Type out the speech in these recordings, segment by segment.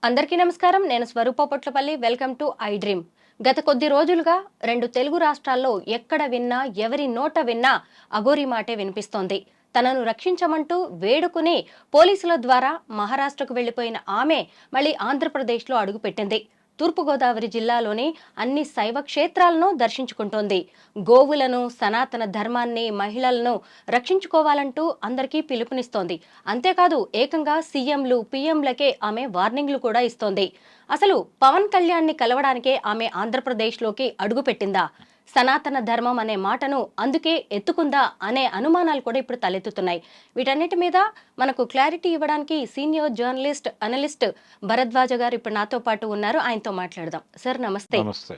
అందరికీ నమస్కారం. నేను Swaroopa Potlapalli. Welcome to I dream. గత కొద్ది రోజులుగా 2 తెలుగు రాష్ట్రాల్లో ఎక్కడ విన్నా, ఎవరి నోట విన్నా అఘోరీ మాటే వినిపిస్తోంది. తనను రక్షించమంటూ వేడుకుని పోలీసుల ద్వారా మహారాష్ట్రకు వెళ్లిపోయిన ఆమె మళ్ళీ ఆంధ్రప్రదేశ్లో అడుగుపెట్టింది. తూర్పుగోదావరి జిల్లాలోని అన్ని శైవ క్షేత్రాలను దర్శించుకుంటోంది. గోవులను, సనాతన ధర్మాన్ని, మహిళలను రక్షించుకోవాలంటూ అందరికీ పిలుపునిస్తోంది. అంతేకాదు ఏకంగా సీఎంలు, పీఎంలకే ఆమె వార్నింగ్లు కూడా ఇస్తోంది. అసలు పవన్ కళ్యాణ్ని కలవడానికే ఆమె ఆంధ్రప్రదేశ్లోకి అడుగుపెట్టిందా? సనాతన ధర్మం అనే మాటను అందుకే ఎత్తుకుందా అనే అనుమానాలు కూడా ఇప్పుడు తలెత్తుతున్నాయి. వీటన్నిటి మీద మనకు క్లారిటీ ఇవ్వడానికి సీనియర్ జర్నలిస్ట్, అనలిస్ట్ భరద్వాజ గారు ఇప్పుడు నాతో పాటు ఉన్నారు. ఆయనతో మాట్లాడదాం. సార్ నమస్తే. నమస్తే.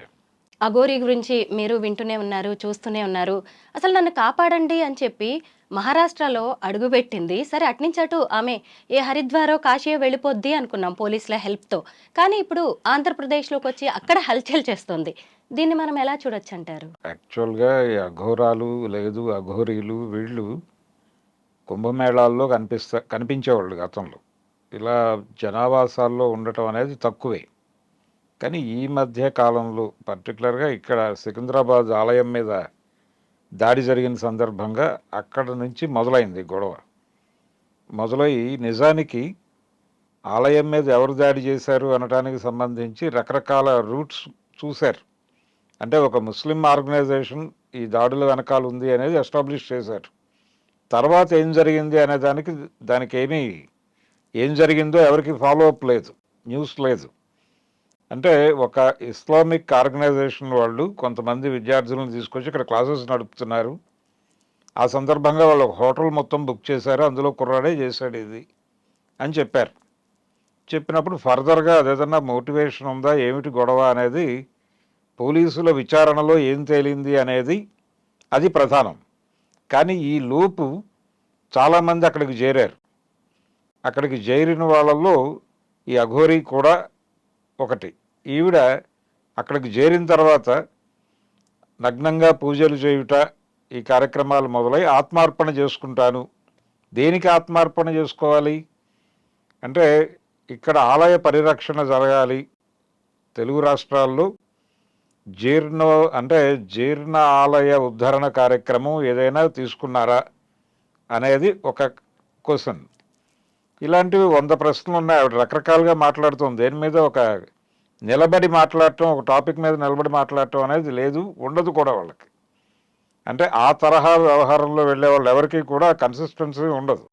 అఘోరీ గురించి మీరు వింటూనే ఉన్నారు, చూస్తూనే ఉన్నారు. అసలు నన్ను కాపాడండి అని చెప్పి మహారాష్ట్రలో అడుగుపెట్టింది. సరే, అట్నుంచి అటు ఆమె ఏ హరిద్వారో, కాశీయో వెళ్ళిపోద్ది అనుకున్నాం పోలీసుల హెల్ప్తో. కానీ ఇప్పుడు ఆంధ్రప్రదేశ్లోకి వచ్చి అక్కడ హల్చల్ చేస్తుంది. దీన్ని మనం ఎలా చూడొచ్చు అంటారు? యాక్చువల్గా ఈ అఘోరాలు లేదు అఘోరీలు వీళ్ళు కుంభమేళాల్లో కనిపించేవాళ్ళు గతంలో. ఇలా జనావాసాల్లో ఉండటం అనేది తక్కువే. కానీ ఈ మధ్య కాలంలో పర్టికులర్గా ఇక్కడ సికింద్రాబాద్ ఆలయం మీద దాడి జరిగిన సందర్భంగా అక్కడ నుంచి మొదలైంది గొడవ. మొదలై నిజానికి ఆలయం మీద ఎవరు దాడి చేశారు అనడానికి సంబంధించి రకరకాల రూట్స్ చూశారు. అంటే ఒక ముస్లిం ఆర్గనైజేషన్ ఈ దాడుల వెనకాల ఉంది అనేది ఎస్టాబ్లిష్ చేశారు. తర్వాత ఏం జరిగింది అనే దానికి ఏం జరిగిందో ఎవరికి ఫాలో అప్ లేదు, న్యూస్ లేదు. అంటే ఒక ఇస్లామిక్ ఆర్గనైజేషన్ వాళ్ళు కొంతమంది విద్యార్థులను తీసుకొచ్చి ఇక్కడ క్లాసెస్ నడుపుతున్నారు. ఆ సందర్భంగా వాళ్ళు ఒక హోటల్ మొత్తం బుక్ చేశారు, అందులో కుర్రాడే చేశాడు ఇది అని చెప్పారు. చెప్పినప్పుడు ఫర్దర్గా అదేదన్నా మోటివేషన్ ఉందా, ఏమిటి గొడవ అనేది పోలీసుల విచారణలో ఏం తేలింది అనేది అది ప్రధానం. కానీ ఈ లోపు చాలామంది అక్కడికి చేరారు. అక్కడికి చేరిన వాళ్ళల్లో ఈ అఘోరీ కూడా ఒకటి. ఈవిడ అక్కడికి చేరిన తర్వాత నగ్నంగా పూజలు చేయుట, ఈ కార్యక్రమాలు మొదలై ఆత్మార్పణ చేసుకుంటాను. దేనికి ఆత్మార్పణ చేసుకోవాలి అంటే ఇక్కడ ఆలయ పరిరక్షణ జరగాలి. తెలుగు రాష్ట్రాల్లో జీర్ణ ఆలయ ఉద్ధరణ కార్యక్రమం ఏదైనా తీసుకున్నారా అనేది ఒక క్వశ్చన్. ఇలాంటివి 100 ప్రశ్నలు ఉన్నాయి. ఆవిడ రకరకాలుగా మాట్లాడుతుంది. దేని మీద ఒక నిలబడి మాట్లాడటం, ఒక టాపిక్ మీద నిలబడి మాట్లాడటం అనేది లేదు, ఉండదు కూడా వాళ్ళకి. అంటే ఆ తరహా వ్యవహారంలో వెళ్ళే వాళ్ళు ఎవరికి కూడా కన్సిస్టెన్సీ ఉండదు.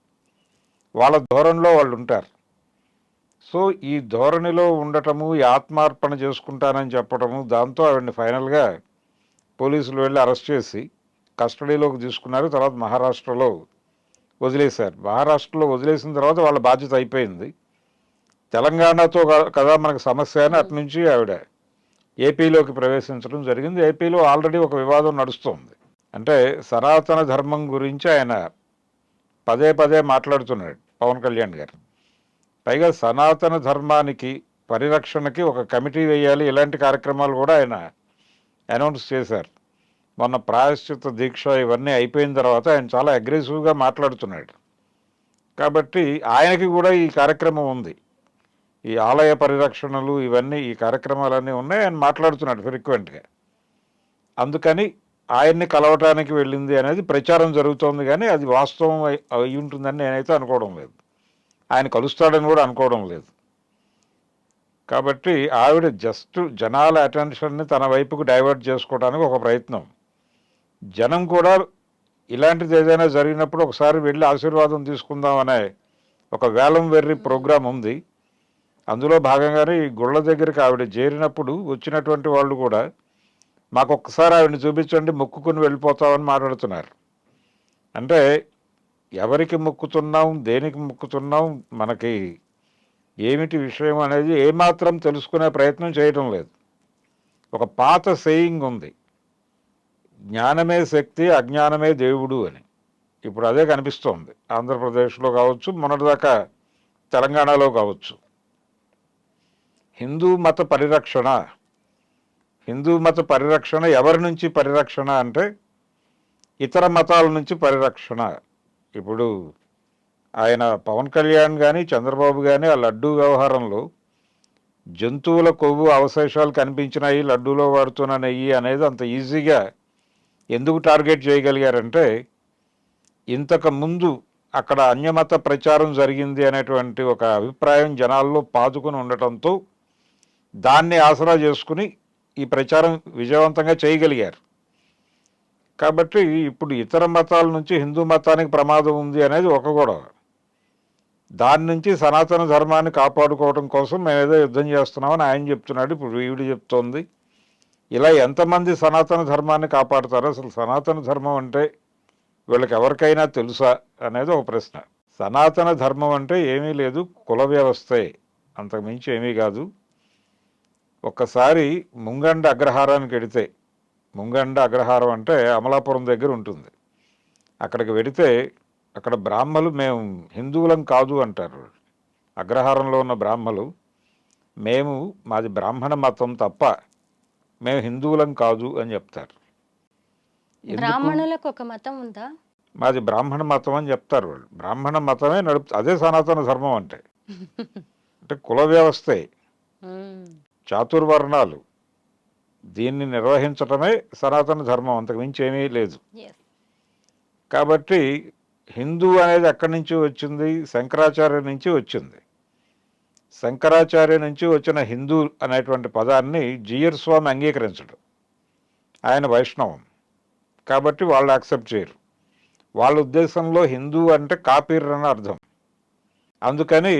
వాళ్ళ ధోరణిలో వాళ్ళు ఉంటారు. సో ఈ ధోరణిలో ఉండటము, ఈ ఆత్మార్పణ చేసుకుంటానని చెప్పటము, దాంతో ఆవిడని ఫైనల్గా పోలీసులు వెళ్ళి అరెస్ట్ చేసి కస్టడీలోకి తీసుకున్నారు. తర్వాత మహారాష్ట్రలో వదిలేశారు. మహారాష్ట్రలో వదిలేసిన తర్వాత వాళ్ళ బాధ్యత అయిపోయింది. తెలంగాణతో కదా మనకు సమస్య అని అటు నుంచి ఆవిడ ఏపీలోకి ప్రవేశించడం జరిగింది. ఏపీలో ఆల్రెడీ ఒక వివాదం నడుస్తుంది. అంటే సనాతన ధర్మం గురించి ఆయన పదే పదే మాట్లాడుతున్నాడు పవన్ కళ్యాణ్ గారు. పైగా సనాతన ధర్మానికి పరిరక్షణకి ఒక కమిటీ వేయాలి, ఇలాంటి కార్యక్రమాలు కూడా ఆయన అనౌన్స్ చేశారు. మొన్న ప్రాయశ్చిత్త దీక్ష ఇవన్నీ అయిపోయిన తర్వాత ఆయన చాలా అగ్రెసివ్గా మాట్లాడుతున్నాడు. కాబట్టి ఆయనకి కూడా ఈ కార్యక్రమం ఉంది. ఈ ఆలయ పరిరక్షణలు ఇవన్నీ, ఈ కార్యక్రమాలన్నీ ఉన్నాయి. ఆయన మాట్లాడుతున్నాడు ఫ్రీక్వెంట్గా. అందుకని ఆయన్ని కలవటానికి వెళ్ళింది అనేది ప్రచారం జరుగుతోంది. కానీ అది వాస్తవం అయి ఉంటుందని నేనైతే అనుకోవడం లేదు. ఆయన కలుస్తాడని కూడా అనుకోవడం లేదు. కాబట్టి ఆవిడ జస్ట్ జనాల అటెన్షన్ని తన వైపుకు డైవర్ట్ చేసుకోవడానికి ఒక ప్రయత్నం. జనం కూడా ఇలాంటిది ఏదైనా జరిగినప్పుడు ఒకసారి వెళ్ళి ఆశీర్వాదం తీసుకుందామనే ఒక వేలం వెర్రి ప్రోగ్రాం ఉంది. అందులో భాగంగానే ఈ గుళ్ళ దగ్గరికి ఆవిడ చేరినప్పుడు వచ్చినటువంటి వాళ్ళు కూడా మాకు ఒక్కసారి ఆవిడని చూపించండి, మొక్కుకుని వెళ్ళిపోతామని మాట్లాడుతున్నారు. అంటే ఎవరికి మొక్కుతున్నాం, దేనికి మొక్కుతున్నాం, మనకి ఏమిటి విషయం అనేది ఏమాత్రం తెలుసుకునే ప్రయత్నం చేయటం లేదు. ఒక పాత సేయింగ్ ఉంది, జ్ఞానమే శక్తి, అజ్ఞానమే దేవుడు అని. ఇప్పుడు అదే కనిపిస్తోంది. ఆంధ్రప్రదేశ్లో కావచ్చు, మొన్నటిదాకా తెలంగాణలో కావచ్చు. హిందూ మత పరిరక్షణ ఎవరి నుంచి పరిరక్షణ అంటే ఇతర మతాల నుంచి పరిరక్షణ. ఇప్పుడు ఆయన పవన్ కళ్యాణ్ కానీ చంద్రబాబు కానీ ఆ లడ్డూ వ్యవహారంలో జంతువుల కొవ్వు అవశేషాలు కనిపించినాయి లడ్డూలో వాడుతున్న నెయ్యి అనేది అంత ఈజీగా ఎందుకు టార్గెట్ చేయగలిగారంటే ఇంతకు ముందు అక్కడ అన్యమత ప్రచారం జరిగింది అనేటువంటి ఒక అభిప్రాయం జనాల్లో పాతుకుని ఉండటంతో దాన్ని ఆసరా చేసుకుని ఈ ప్రచారం విజయవంతంగా చేయగలిగారు. కాబట్టి ఇప్పుడు ఇతర మతాల నుంచి హిందూ మతానికి ప్రమాదం ఉంది అనేది ఒక గొడవ. దాని నుంచి సనాతన ధర్మాన్ని కాపాడుకోవడం కోసం మేము ఏదో యుద్ధం చేస్తున్నామని ఆయన చెప్తున్నాడు. ఇప్పుడు ఈవిడ చెప్తోంది. ఇలా ఎంతమంది సనాతన ధర్మాన్ని కాపాడుతారో, అసలు సనాతన ధర్మం అంటే వీళ్ళకి ఎవరికైనా తెలుసా అనేది ఒక ప్రశ్న. సనాతన ధర్మం అంటే ఏమీ లేదు, కుల వ్యవస్థే, అంతకుమించి ఏమీ కాదు. ఒక్కసారి ముంగండ అగ్రహారానికి వెడితే, ముంగండ అగ్రహారం అంటే అమలాపురం దగ్గర ఉంటుంది, అక్కడికి వెడితే అక్కడ బ్రాహ్మలు మేము హిందువులం కాదు అంటారు. అగ్రహారంలో ఉన్న బ్రాహ్మలు మేము మాది బ్రాహ్మణ మతం తప్ప మేము హిందువులం కాదు అని చెప్తారు. బ్రాహ్మణులకు ఒక మతం ఉందా? మాది బ్రాహ్మణ మతం అని చెప్తారు వాళ్ళు. బ్రాహ్మణ మతమే అదే సనాతన ధర్మం అంటే. అంటే కుల వ్యవస్థే, చాతుర్వర్ణాలు, దీన్ని నిర్వహించటమే సనాతన ధర్మం, అంతకుమించి ఏమీ లేదు. కాబట్టి హిందూ అనేది ఎక్కడి నుంచి వచ్చింది? శంకరాచార్య నుంచి వచ్చింది. శంకరాచార్య నుంచి వచ్చిన హిందూ అనేటువంటి పదాన్ని జీయర్ స్వామి అంగీకరించడు. ఆయన వైష్ణవం కాబట్టి వాళ్ళు యాక్సెప్ట్ చేయరు. వాళ్ళ ఉద్దేశంలో హిందూ అంటే కాపీర్ అని అర్థం. అందుకని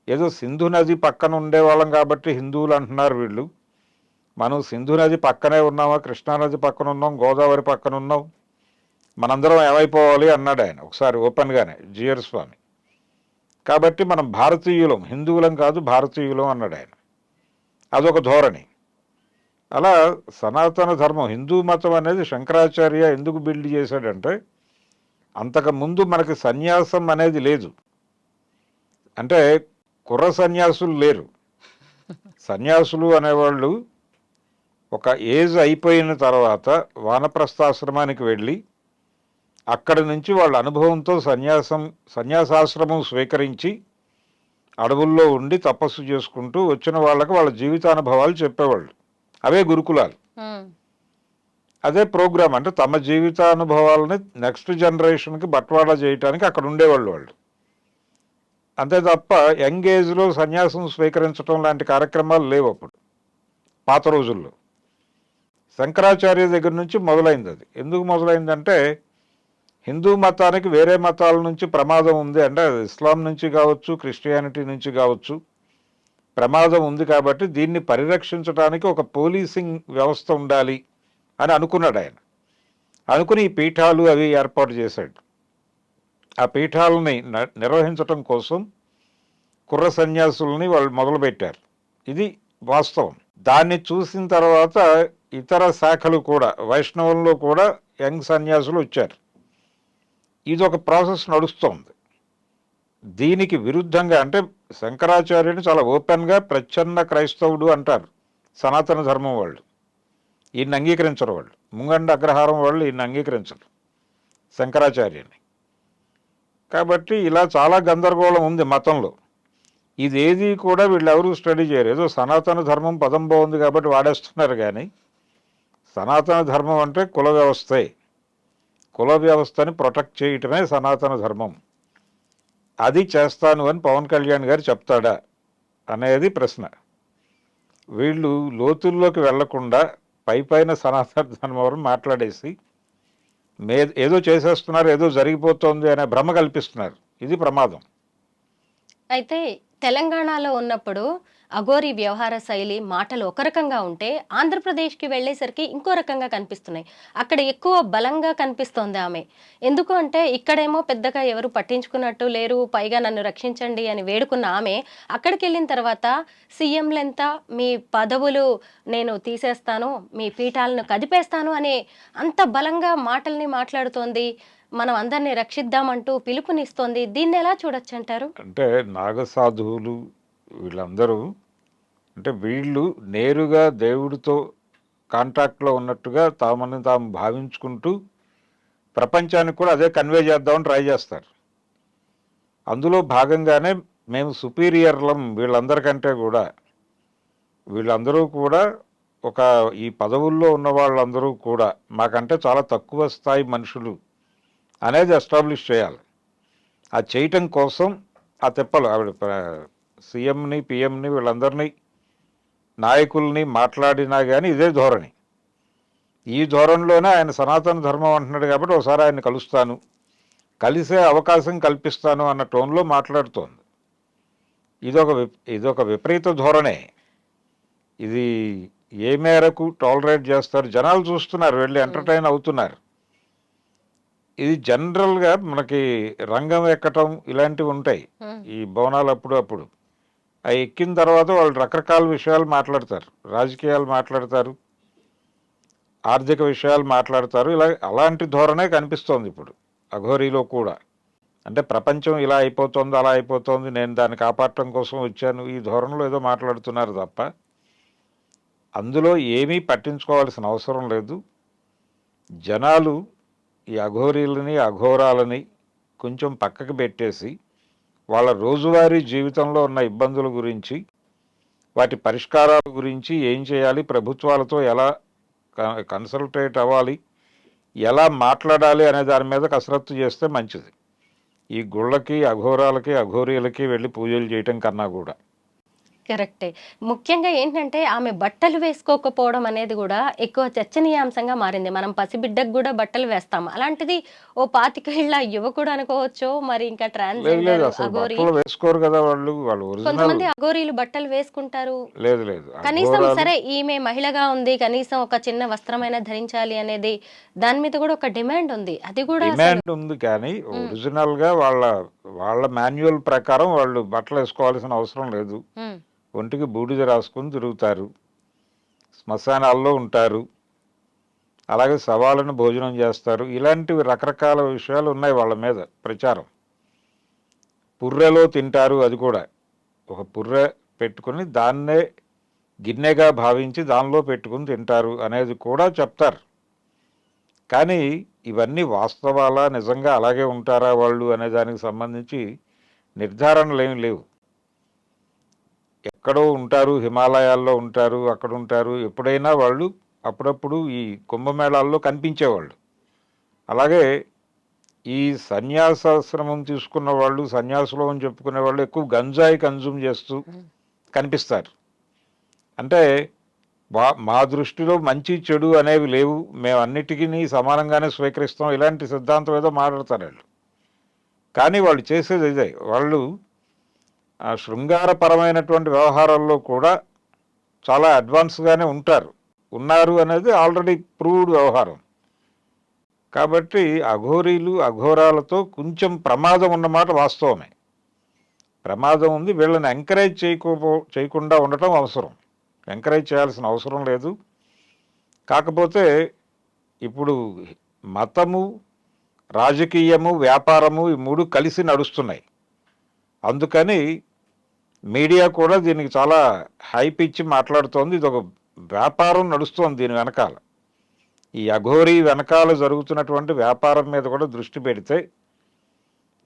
ఏదో సింధు నది పక్కన ఉండేవాళ్ళం కాబట్టి హిందువులు అంటున్నారు వీళ్ళు. మనం సింధు నది పక్కనే ఉన్నామా, కృష్ణానది పక్కన ఉన్నాం, గోదావరి పక్కన ఉన్నాం, మనందరం ఏమైపోవాలి అన్నాడు ఆయన ఒకసారి ఓపెన్గానే, జీయర్ స్వామి. కాబట్టి మనం భారతీయులం, హిందువులం కాదు భారతీయులం అన్నాడు ఆయన. అదొక ధోరణి. అలా సనాతన ధర్మం, హిందూ మతం అనేది శంకరాచార్య ఎందుకు బిల్డ్ చేశాడంటే, అంతకుముందు మనకి సన్యాసం అనేది లేదు. అంటే కుర్ర సన్యాసులు లేరు. సన్యాసులు అనేవాళ్ళు ఒక ఏజ్ అయిపోయిన తర్వాత వానప్రస్థాశ్రమానికి వెళ్ళి అక్కడి నుంచి వాళ్ళ అనుభవంతో సన్యాసాశ్రమం స్వీకరించి అడవుల్లో ఉండి తపస్సు చేసుకుంటూ వచ్చిన వాళ్ళకి వాళ్ళ జీవితానుభవాలు చెప్పేవాళ్ళు. అవే గురుకులాలు. అదే ప్రోగ్రామ్. అంటే తమ జీవితానుభవాలని నెక్స్ట్ జనరేషన్కి బట్వాడా చేయటానికి అక్కడ ఉండేవాళ్ళు వాళ్ళు. అంతే తప్ప యంగ్ ఏజ్లో సన్యాసం స్వీకరించడం లాంటి కార్యక్రమాలు లేవు అప్పుడు, పాత రోజుల్లో. శంకరాచార్య దగ్గర నుంచి మొదలైంది అది. ఎందుకు మొదలైందంటే, హిందూ మతానికి వేరే మతాల నుంచి ప్రమాదం ఉంది అంటే, అది ఇస్లాం నుంచి కావచ్చు, క్రిస్టియానిటీ నుంచి కావచ్చు, ప్రమాదం ఉంది కాబట్టి దీన్ని పరిరక్షించడానికి ఒక పోలీసింగ్ వ్యవస్థ ఉండాలి అని అనుకున్నాడు ఆయన. అనుకుని ఈ పీఠాలు అవి ఏర్పాటు చేశాడు. ఆ పీఠాలని నిర్వహించటం కోసం కుర్ర సన్యాసుల్ని వాళ్ళు మొదలుపెట్టారు. ఇది వాస్తవం. దాన్ని చూసిన తర్వాత ఇతర శాఖలు కూడా, వైష్ణవంలో కూడా యంగ్ సన్యాసులు వచ్చారు. ఇది ఒక ప్రాసెస్ నడుస్తోంది. దీనికి విరుద్ధంగా అంటే శంకరాచార్యుని చాలా ఓపెన్గా ప్రచ్ఛన్న క్రైస్తవుడు అంటారు సనాతన ధర్మం వాళ్ళు. ఈయన్ని అంగీకరించరు వాళ్ళు. ముంగండ అగ్రహారం వాళ్ళు ఈయన్ని అంగీకరించరు శంకరాచార్యుని. కాబట్టి ఇలా చాలా గందరగోళం ఉంది మతంలో. ఇదేది కూడా వీళ్ళు ఎవరు స్టడీ చేయరు. ఏదో సనాతన ధర్మం పదం బాగుంది కాబట్టి వాడేస్తున్నారు. కానీ సనాతన ధర్మం అంటే కుల వ్యవస్థే. కుల వ్యవస్థని ప్రొటెక్ట్ చేయటమే సనాతన ధర్మం. అది చేస్తాను అని పవన్ కళ్యాణ్ గారు చెప్తాడా అనేది ప్రశ్న. వీళ్ళు లోతుల్లోకి వెళ్లకుండా పైపైన సనాతన ధర్మం మాట్లాడేసి ఏదో చేసేస్తున్నారు, ఏదో జరిగిపోతుంది అనే భ్రమ కల్పిస్తున్నారు. ఇది ప్రమాదం. అయితే తెలంగాణలో ఉన్నప్పుడు అఘోరీ వ్యవహార శైలి, మాటలు ఒక రకంగా ఉంటే ఆంధ్రప్రదేశ్కి వెళ్ళేసరికి ఇంకో రకంగా కనిపిస్తున్నాయి. అక్కడ ఎక్కువ బలంగా కనిపిస్తోంది ఆమె. ఎందుకు అంటే ఇక్కడేమో పెద్దగా ఎవరు పట్టించుకున్నట్టు లేరు, పైగా నన్ను రక్షించండి అని వేడుకున్న ఆమె అక్కడికి వెళ్ళిన తర్వాత సీఎంలెంత, మీ పదవులు నేను తీసేస్తాను, మీ పీఠాలను కదిపేస్తాను అనే అంత బలంగా మాటల్ని మాట్లాడుతోంది. మనం అందరినీ రక్షిద్దామంటూ పిలుపునిస్తోంది. దీన్ని ఎలా చూడొచ్చు అంటారు? అంటే నాగసాధువులు వీళ్ళందరూ, అంటే వీళ్ళు నేరుగా దేవుడితో కాంటాక్ట్లో ఉన్నట్టుగా తామని తాము భావించుకుంటూ ప్రపంచానికి కూడా అదే కన్వే చేద్దామని ట్రై చేస్తారు. అందులో భాగంగానే మేము సుపీరియర్లం వీళ్ళందరికంటే కూడా, వీళ్ళందరూ కూడా ఒక ఈ పదవుల్లో ఉన్న వాళ్ళందరూ కూడా మాకంటే చాలా తక్కువ స్థాయి మనుషులు అనేది ఎస్టాబ్లిష్ చేయాలి. అది చేయటం కోసం ఆ తిప్పలు ఆవిడ సీఎంని పిఎంని వీళ్ళందరినీ నాయకుల్ని మాట్లాడినా కానీ ఇదే ధోరణి. ఈ ధోరణిలోనే ఆయన సనాతన ధర్మం అంటున్నాడు కాబట్టి ఒకసారి ఆయన కలుస్తాను, కలిసే అవకాశం కల్పిస్తాను అన్న టోన్లో మాట్లాడుతోంది. ఇదొక విపరీత ధోరణే. ఇది ఏ మేరకు టాలరేట్ చేస్తారు? జనాలు చూస్తున్నారు, వెళ్ళి ఎంటర్టైన్ అవుతున్నారు. ఇది జనరల్గా మనకి రంగం ఎక్కటం ఇలాంటివి ఉంటాయి ఈ బోనాలు అప్పుడు అవి ఎక్కిన తర్వాత వాళ్ళు రకరకాల విషయాలు మాట్లాడతారు, రాజకీయాలు మాట్లాడతారు, ఆర్థిక విషయాలు మాట్లాడతారు. అలాంటి ధోరణే కనిపిస్తోంది ఇప్పుడు అఘోరీలో కూడా. అంటే ప్రపంచం ఇలా అయిపోతుంది, అలా అయిపోతుంది, నేను దాన్ని కాపాడటం కోసం వచ్చాను, ఈ ధోరణిలో ఏదో మాట్లాడుతున్నారు తప్ప అందులో ఏమీ పట్టించుకోవాల్సిన అవసరం లేదు. జనాలు ఈ అఘోరీలని అఘోరాలని కొంచెం పక్కకి పెట్టేసి వాళ్ళ రోజువారీ జీవితంలో ఉన్న ఇబ్బందుల గురించి, వాటి పరిష్కారాల గురించి, ఏం చేయాలి, ప్రభుత్వాలతో ఎలా కన్సల్టేట్ అవ్వాలి, ఎలా మాట్లాడాలి అనే దాని మీద కసరత్తు చేస్తే మంచిది. ఈ గుళ్ళకి అఘోరాలకి అఘోరీలకి వెళ్ళి పూజలు చేయటం కన్నా కూడా. కరెక్టే. ముఖ్యంగా ఏంటంటే ఆమె బట్టలు వేసుకోకపోవడం అనేది కూడా ఎక్కువ చర్చనీయాంశంగా మారింది. మనం పసిబిడ్డకు కూడా బట్టలు వేస్తాం. అలాంటిది ఓ 25 ఏళ్ల యువకుడు అనుకోవచ్చో, మరి ఇంకా లేదు ట్రాన్స్‌జెండర్ అసలు అఘోరి. బట్టలు వేసుకోరు కదా వాళ్ళు ఒరిజినల్. కొంతమంది అఘోరీలు బట్టలు వేసుకుంటారు. లేదు కనీసం అఘోరాలు సరే ఈమె మహిళగా ఉంది, కనీసం ఒక చిన్న వస్త్రమైనా ధరించాలి అనేది దాని మీద కూడా ఒక డిమాండ్ ఉంది. అది కూడా అసలు డిమాండ్ ఉంది, కానీ ఒరిజినల్గా వాళ్ళ మాన్యువల్ ప్రకారం వాళ్ళు బట్టలు వేసుకోవాల్సిన అవసరం లేదు. ఉమ్, ఒంటికి బూడిద రాసుకుని తిరుగుతారు, శ్మశానాల్లో ఉంటారు, అలాగే శవాలను భోజనం చేస్తారు. ఇలాంటివి రకరకాల విషయాలు ఉన్నాయి వాళ్ళ మీద ప్రచారం. పుర్రెలో తింటారు, అది కూడా ఒక పుర్రె పెట్టుకుని దాన్నే గిన్నెగా భావించి దానిలో పెట్టుకుని తింటారు అనేది కూడా చెప్తారు. కానీ ఇవన్నీ వాస్తవాలా, నిజంగా అలాగే ఉంటారా వాళ్ళు అనే దానికి సంబంధించి నిర్ధారణలు ఏమి లేవు. ఎక్కడో ఉంటారు, హిమాలయాల్లో ఉంటారు, అక్కడ ఉంటారు. ఎప్పుడైనా వాళ్ళు అప్పుడప్పుడు ఈ కుంభమేళాల్లో కనిపించేవాళ్ళు. అలాగే ఈ సన్యాసాశ్రమం తీసుకున్న వాళ్ళు, సన్యాసులు అని చెప్పుకునే వాళ్ళు ఎక్కువ గంజాయి కన్జ్యూమ్ చేస్తూ కనిపిస్తారు. అంటే మా దృష్టిలో మంచి చెడు అనేవి లేవు, మేము అన్నిటికీ సమానంగానే స్వీకరిస్తాం, ఇలాంటి సిద్ధాంతం ఏదో మాట్లాడతారు వాళ్ళు. కానీ వాళ్ళు చేసేది ఇదే. వాళ్ళు శృంగారపరమైనటువంటి వ్యవహారాల్లో కూడా చాలా అడ్వాన్స్గానే ఉన్నారు అనేది ఆల్రెడీ ప్రూవ్డ్ వ్యవహారం. కాబట్టి అఘోరీలు అఘోరాలతో కొంచెం ప్రమాదం ఉన్నమాట వాస్తవమే. ప్రమాదం ఉంది. వీళ్ళని ఎంకరేజ్ చేయకుండా ఉండటం అవసరం. ఎంకరేజ్ చేయాల్సిన అవసరం లేదు. కాకపోతే ఇప్పుడు మతము, రాజకీయము, వ్యాపారము ఈ మూడు కలిసి నడుస్తున్నాయి. అందుకని మీడియా కూడా దీనికి చాలా హైప్ ఇచ్చి మాట్లాడుతోంది. ఇది ఒక వ్యాపారం నడుస్తోంది దీని వెనకాల. ఈ అఘోరీ వెనకాల జరుగుతున్నటువంటి వ్యాపారం మీద కూడా దృష్టి పెడితే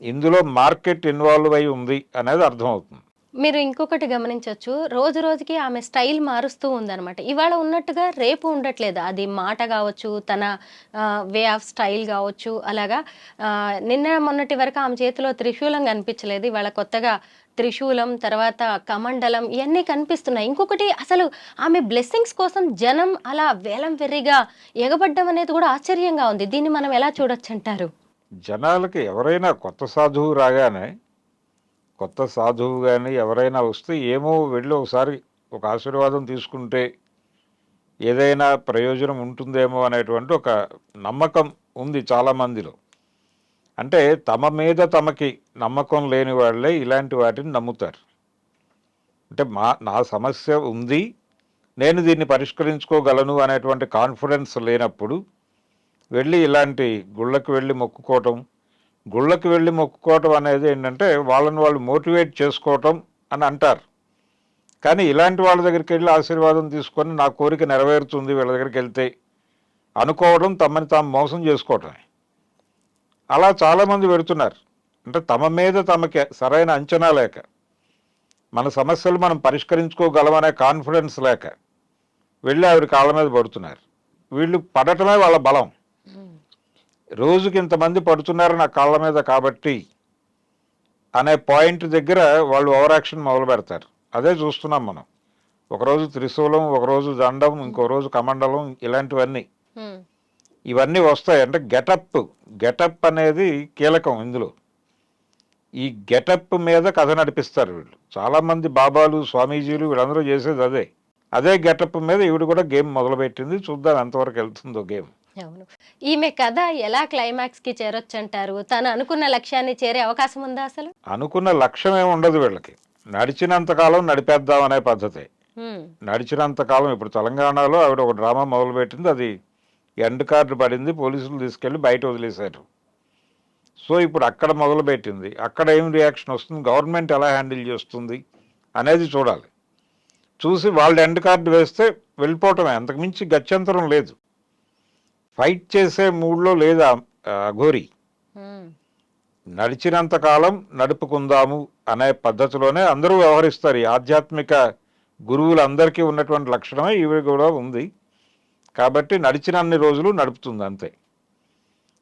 ఇందులో మార్కెట్ ఇన్వాల్వ్ అయి ఉంది అనేది అర్థమవుతుంది. మీరు ఇంకొకటి గమనించవచ్చు, రోజు రోజుకి ఆమె స్టైల్ మారుస్తూ ఉందన్నమాట. ఇవాళ ఉన్నట్టుగా రేపు ఉండట్లేదు. అది మాట కావచ్చు, తన వే ఆఫ్ స్టైల్ కావచ్చు. అలాగా నిన్న మొన్నటి వరకు ఆమె చేతిలో త్రిశూలం కనిపించలేదు. ఇవాళ కొత్తగా త్రిశూలం, తర్వాత కమండలం, ఇవన్నీ కనిపిస్తున్నాయి. ఇంకొకటి, అసలు ఆమె బ్లెస్సింగ్స్ కోసం జనం అలా వేలం వెర్రిగా ఎగబడ్డం అనేది కూడా ఆశ్చర్యంగా ఉంది. దీన్ని మనం ఎలా చూడొచ్చు అంటారు? జనాలకి ఎవరైనా కొత్త సాధువు కానీ ఎవరైనా వస్తే ఏమో వెళ్ళి ఒకసారి ఒక ఆశీర్వాదం తీసుకుంటే ఏదైనా ప్రయోజనం ఉంటుందేమో అనేటువంటి ఒక నమ్మకం ఉంది చాలామందిలో. అంటే తమ మీద తమకి నమ్మకం లేని వాళ్ళే ఇలాంటి వాటిని నమ్ముతారు. అంటే నా సమస్య ఉంది, నేను దీన్ని పరిష్కరించుకోగలను అనేటువంటి కాన్ఫిడెన్స్ లేనప్పుడు వెళ్ళి ఇలాంటి గుళ్ళకి వెళ్ళి మొక్కుకోవటం అనేది ఏంటంటే వాళ్ళని వాళ్ళు మోటివేట్ చేసుకోవటం అని అంటారు. కానీ ఇలాంటి వాళ్ళ దగ్గరికి వెళ్ళి ఆశీర్వాదం తీసుకొని నా కోరిక నెరవేరుతుంది వీళ్ళ దగ్గరికి వెళ్తే అనుకోవడం తమని తాము మోసం చేసుకోవటమే. అలా చాలామంది పెడుతున్నారు. అంటే తమ మీద తమకి సరైన అంచనా లేక, మన సమస్యలు మనం పరిష్కరించుకోగలమనే కాన్ఫిడెన్స్ లేక వెళ్ళి ఆవిడ కాళ్ళ మీద పడుతున్నారు. వీళ్ళు పడటమే వాళ్ళ బలం. రోజుకి ఇంతమంది పడుతున్నారు నా కాళ్ళ మీద కాబట్టి అనే పాయింట్ దగ్గర వాళ్ళు ఓవర్ యాక్షన్ మొదలు పెడతారు. అదే చూస్తున్నాం మనం. ఒకరోజు త్రిశూలం, ఒకరోజు దండం, ఇంకో రోజు కమండలం, ఇలాంటివన్నీ ఇవన్నీ వస్తాయి. అంటే గెటప్ అనేది కీలకం ఇందులో. ఈ గెటప్ మీద కథ నడిపిస్తారు వీళ్ళు. చాలామంది బాబాలు, స్వామీజీలు వీళ్ళందరూ చేసేది అదే. అదే గెటప్ మీద ఈవిడ కూడా గేమ్ మొదలుపెట్టింది. చూద్దాం ఎంతవరకు వెళ్తుందో గేమ్. అవును. ఈమె కథ ఎలా క్లైమాక్స్ కి చేరొచ్చు అంటారు? తను అనుకున్న లక్ష్యాన్ని చేరే అవకాశం ఉందా అసలు? అనుకున్న లక్ష్యం ఏమి ఉండదు వీళ్ళకి. నడిచినంతకాలం నడిపేద్దాం అనే పద్ధతి. నడిచినంతకాలం ఇప్పుడు తెలంగాణలో ఆవిడ ఒక డ్రామా మొదలుపెట్టింది. అది ఎండ్ కార్డు పడింది, పోలీసులు తీసుకెళ్ళి బయట వదిలేశారు. సో ఇప్పుడు అక్కడ మొదలుపెట్టింది. అక్కడ ఏం రియాక్షన్ వస్తుంది, గవర్నమెంట్ ఎలా హ్యాండిల్ చేస్తుంది అనేది చూడాలి. చూసి వాళ్ళు ఎండ్ కార్డు వేస్తే వెళ్ళిపోవటమే, అంతకుమించి గత్యంతరం లేదు. ఫైట్ చేసే మూడ్లో లేదు అఘోరి. నడిచినంతకాలం నడుపుకుందాము అనే పద్ధతిలోనే అందరూ వ్యవహరిస్తారు. ఈ ఆధ్యాత్మిక గురువులందరికీ ఉన్నటువంటి లక్షణమే ఇవి కూడా ఉంది. కాబట్టి నడిచినన్ని రోజులు నడుపుతుంది అంతే.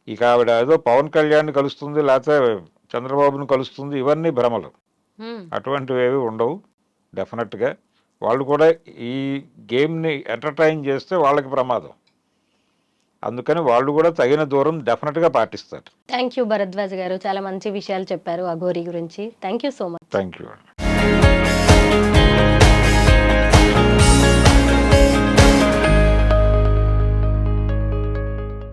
ఇక ఆవిడ ఏదో పవన్ కళ్యాణ్ని కలుస్తుంది, లేకపోతే చంద్రబాబుని కలుస్తుంది, ఇవన్నీ భ్రమలు. అటువంటివి ఏవి ఉండవు. డెఫినెట్గా వాళ్ళు కూడా ఈ గేమ్ని ఎంటర్టైన్ చేస్తే వాళ్ళకి ప్రమాదం. అందుకని వాళ్ళు కూడా తగిన దూరం డెఫినెట్గా పాటిస్తారు. థ్యాంక్ యూ భరద్వాజ్ గారు, చాలా మంచి విషయాలు చెప్పారు అఘోరి గురించి. Thank you so much. Thank you.